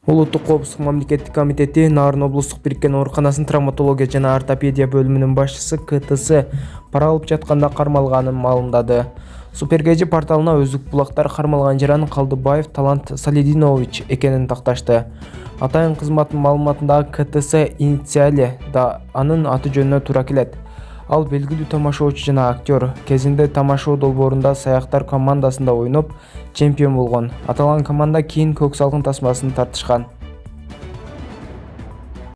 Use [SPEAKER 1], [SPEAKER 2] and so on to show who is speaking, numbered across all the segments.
[SPEAKER 1] Улуттук коопсуздук мамлекеттик комитети Нарын облустук бириккен ооруканасынын травматология жана ортопедия бөлүмүнүн башчысы КТС пара алып жатканда кармалганын маалымдады. Супергеji порталына Өзүк булактар кармалган жаран Калдыбаев Талант Салидинович экенин такташты. Атайын кызматтын маалыматындагы КТС инициали да анын аты жөнүнө туура келет. Ал белгилүү тамашоочу жана актер. Кезинде тамашоо долбоорунда Саяктар командасында ойноп, чемпион болгон. Аталган команда кийин көк салкын тасмасын тартышкан.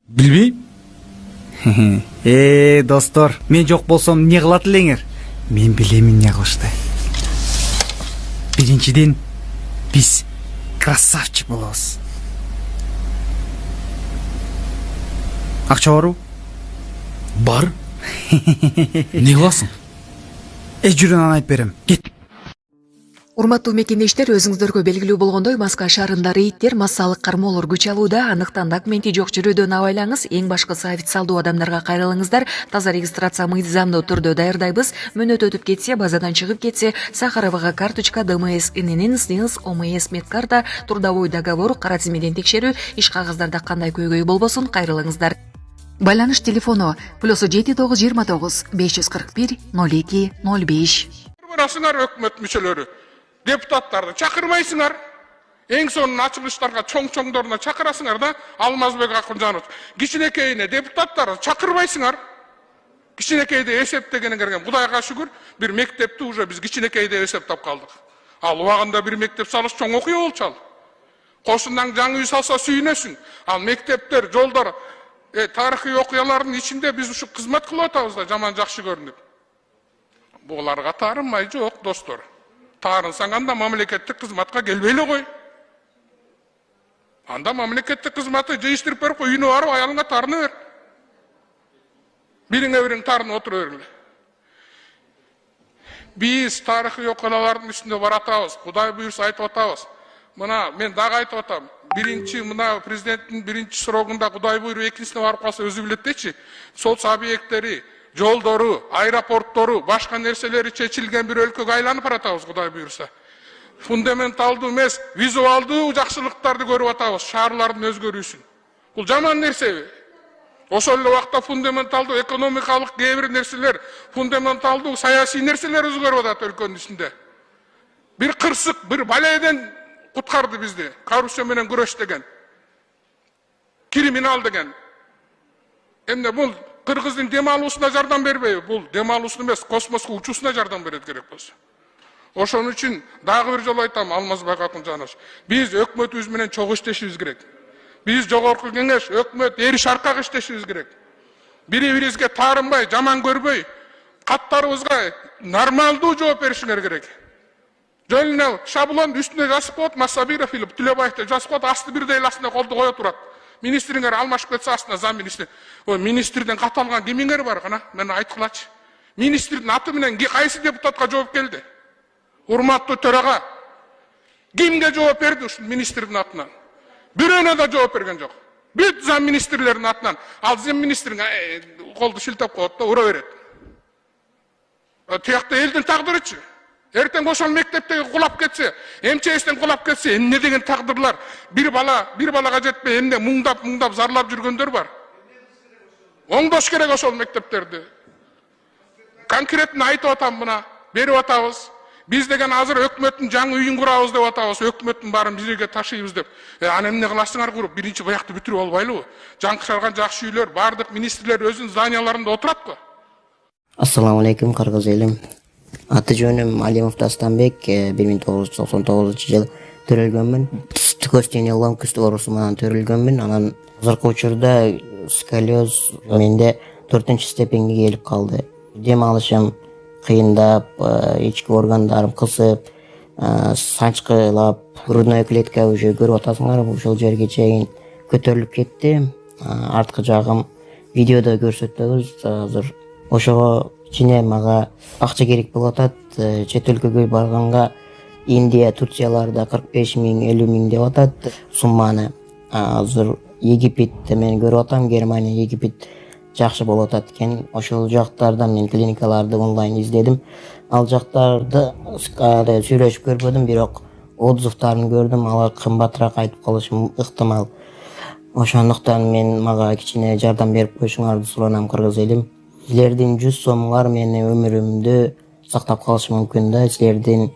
[SPEAKER 2] Билбейм. Достор, мен жок болсом эмне кылат элеңер? Мен билем эмне кылышты. Биринчиден, биз красавчик болобуз. Акча барбы?
[SPEAKER 3] Бар. Не кыласың?
[SPEAKER 2] Жүрүн аны айтып берем. Кет.
[SPEAKER 4] Урматтуу мекендештер, өзүңүздөргө белгилүү болгондой, Москва шаарында рейдтер, массалык кармоолор күч алууда. Андыктан документи жок жүрүүдөн абайлаңыз. Эң башкысы официалдуу адамдарга кайрылыңыздар. Таза регистрация мыйзамдуу түрдө даярдайбыз. Мөөнөт өтүп кетсе, базадан чыгып кетсе, Сахаровага карточка, ДМС, ИНН, СНИЛС, ОМС, медкарта, трудовой договор, кара тизмеден текшерүү, иш кагаздарда кандай көйгөй болбосун, кайрылыңыздар. Байланыш телефону +7 929 541 02 05.
[SPEAKER 5] Барасыңар өкмөт мүчөлөрү, депутаттарды чакырбайсыңар. Эң сонун ачылыштарга чоң-чоңдоруна чакырасыңар да, Алмазбек Акынжанович. Кичинекейине депутаттарды чакырбайсыңар. Кичинекейде эсептегениңерге Кудайга шүгүр, бир мектепти уже биз кичинекейде эсептеп калдык. Ал убагында бир мектеп салыш чоң окуя болчу ал. Кошундан жаңы үй салса сүйүнөсүң. Ал мектептер, жолдор, тарыхый окуялардын ичинде биз ушу кызмат кылып атабыз да, жаман жакшы көрүнүп. Буларга таарынмай жок, достор. Таарынсаң анда мамлекеттик кызматка келбей эле кой. Анда мамлекеттик кызматты жыйыштырып берип кой, үйүнө барып аялыңа таарына бер. Бириңе бириң таарына отура бергиле. Биз тарыхый окуялардын үстүндө баратабыз, Кудай буйрса айтып атабыз. Мына мен дагы айтып атам. Биринчи мына президенттин биринчи срогунда Кудай буйруп экинчисине барып калса өзү билет дечи. Соц объекттери, жолдору, аэропорттору, башка нерселери чечилген бир өлкөгө айланып баратабыз, Кудай буйруса. Фундаменталдуу эмес, визуалдуу жакшылыктарды көрүп атабыз, шаарлардын өзгөрүүсүн. Бул жаман нерсеби? Ошол эле убакта фундаменталдуу экономикалык кээ бир нерселер, фундаменталдуу саясий нерселер өзгөрүп атат өлкөнүн ичинде. Бир кырсык, бир балайдан куткарды бизди. Коррупция менен күрөш деген. Криминал деген. Эмне бул Кыргыздын дем алуусуна жардам бербейби? Бул дем алуусуна эмес, космоско учуусуна жардам берет керек болсо. Ошон үчүн дагы бир жолу айтам, Алмазбек Акынжанович. Биз өкмөтүбүз менен чогуу иштешибиз керек. Биз жогорку кеңеш, өкмөт эри шаркак иштешибиз керек. Бири-бирибизге таарынбай, жаман көрбөй, каттарыбызга нормалдуу жооп беришиңер керек. Жөнүнө шаблон үстүнө жазып коет, Массабиров или Түлөбаев жазып коет, асты бирдей астына колду кое турат. Министриңер алмашып кетсе астына зам министр. Ой, министрден кат алган кимиңер бар гана? Мен айткылачы. Министрдин аты менен кайсы депутатка жооп келди? Урматтуу төрага. Кимге жооп берди ушул министрдин атынан? Бирөөнө да жооп берген жок. Бүт зам министрлердин атынан. Ал зам министриң колду шилтеп коет да ура берет. Тиякта элдин тагдырычы. Эртең ошол мектептеги кулап кетсе, МЧСтен кулап кетсе, эмне деген тагдырлар? Бир балага жетпей, эмне муңдап зарлап жүргөндөр бар. Оңдош керек ошол мектептерди. Конкретно айтып атам мына, берип атабыз. Биз деген азыр өкмөттүн жаңы үйүн курабыз деп атабыз, өкмөттүн баарын бизге ташыйбыз деп. Аны эмне кыласыңар куруп, биринчи буякты бүтүрүп албайлыбы? Жаңкышарган жакшы үйлөр, бардык министрлер өзүнүн зданияларында отурат го.
[SPEAKER 6] Ассаламу алейкум, кыргыз элим. Аты жөнүм Алимов Дастанбек, 1999 төрөлгөнмүн. Түкөс тенелом күстүк оорусу менен төрөлгөнмүн. Анан азыркы учурда сколиоз менде 4-степенге келип калды. Дем алышым кыйындап, ички органдарым кысып, санчкылап, грудная клетка уже көрүп атасыңар, ошол жерге чейин көтөрүлүп кетти. Арткы жагым видеодо көрсөтөбүз. Азыр ошого ичине мага акча керек болуп атат. Чет өлкөгө барганга Индия, Турцияларда 45 миң, 50 миң деп атат сумманы. Азыр Египет мен көрүп атам, Германия, Египет жакшы болуп атат экен. Ошол жактарда мен клиникаларды онлайн издедим. Ал жактарды сүйлөшүп көрбөдүм, бирок отзывдарын көрдүм, алар кымбатыраак айтып калышы ыктымал. Ошондуктан мага кичине жардам берип коюшуңарды суранам, кыргыз элим. Силердин 100 сомуңар мени өмүрүмдү сактап калышы мүмкүн да. Силердин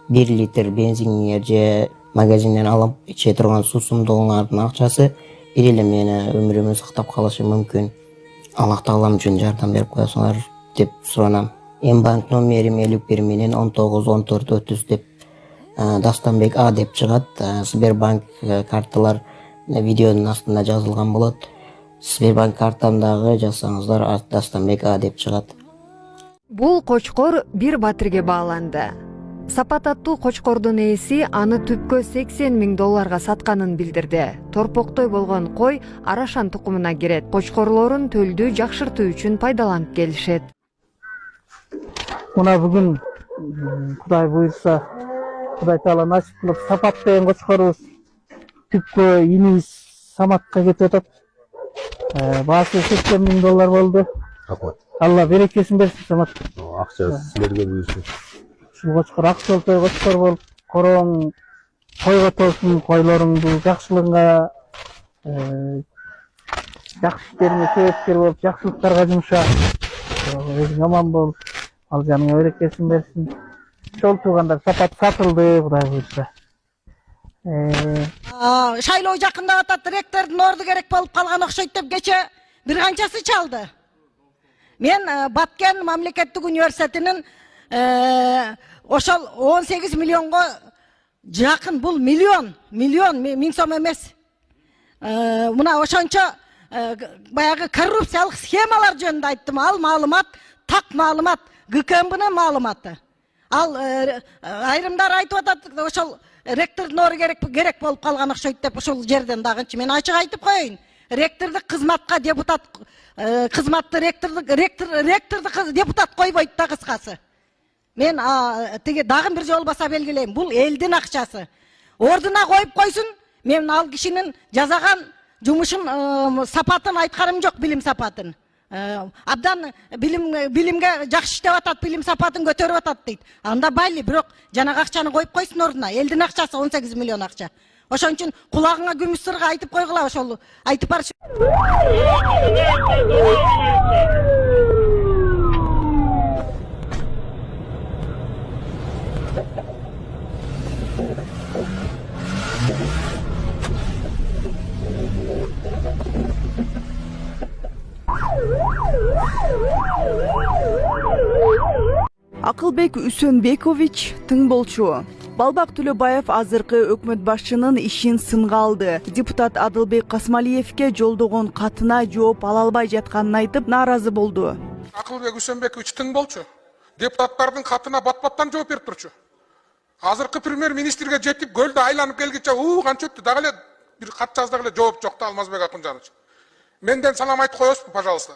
[SPEAKER 6] 1 литр бензиниңер же магазинден алып иче турган суусундугуңардын акчасы бир эле мени өмүрүмдү сактап калышы мүмкүн. Аллах таалам үчүн жардам берип коесуңар деп суранам. Банк номерим 51 менен 191430 деп Дастанбек А деп чыгат. Сбербанк карталар видеонун астында жазылган болот. Сбербанк картамдагы жазсаңыздар Дастанбек А деп чыгат.
[SPEAKER 7] Бул кочкор бир батирге бааланды. Сапат аттуу кочкордун ээси аны түпкө $80,000 сатканын билдирди. Торпоктой болгон кой Арашан тукумуна кирет. Кочкорлорун төлдү жакшыртуу үчүн пайдаланып келишет.
[SPEAKER 8] Мына бүгүн Кудай буйрса, Кудай таала насип кылып Сапат деген кочкорубуз түпкө инибиз Саматка кетип атат. Баасы $80,000 болду. Алла берекесин берсин, Самат.
[SPEAKER 9] Акча силерге буйрсун.
[SPEAKER 8] Ушул кочкор акчолтой кочкор болуп, короң койго толсун, койлоруңду жакшылыгыңа, жакшы иштериңе себепкер болуп, жакшылыктарга жумша. Өзүң аман бол, ал жаныңа берекесин берсин. Чол туугандар, Сапат сатылды, Кудай буйрса.
[SPEAKER 10] Шайлоо жакындап атат, ректордун орду керек болуп калган окшойт деп кече бир канчасы чалды. Мен Баткен мамлекеттик университетинин ошол 18 миллионго жакын, бул миллион, 1000 сом эмес. Мына ошончо баягы коррупциялык схемалар жөнүндө айттым. Ал маалымат, так маалымат, ГКМБнын маалыматы. Ал айрымдар айтып атат, ошол ректордун орду керек болуп калган окшойт деп ушул жерден дагынчы. Мен ачык айтып коеюн. Ректордук кызматка депутат кызматты ректордук депутат койбойт да, кыскасы. Мен тиги дагы бир жолу баса белгилейм. Бул элдин акчасы. Ордуна коюп койсун. Мен ал кишинин жасаган жумушун сапатын айтканым жок, билим сапатын. Абдан билимге жакшы иштеп атат, билим сапатын көтөрүп атат дейт. Анда байли, бирок жанагы акчаны коюп койсун ордуна. Элдин акчасы 18 миллион акча. Ошон үчүн кулагыңа күмүш сырга айтып койгула, ошол айтып барчы.
[SPEAKER 11] Акылбек Үсөнбекович тың болчу. Балбак Төлөбаев азыркы өкмөт башчынын ишин сынга алды. Депутат Адылбек Касмалиевке жолдогон катына жооп ала албай жатканын айтып, нааразы болду.
[SPEAKER 5] Акылбек Үсөнбекович тың болчу. Депутаттардын катына бат-баттан жооп берип турчу. Азыркы премьер-министрге жетип көлдө айланып келгиче канча өттү, дагы эле бир кат жаздык эле жооп жок да, Алмазбек Акынжанович. Менден салам айтып коесузбу, пожалуйста.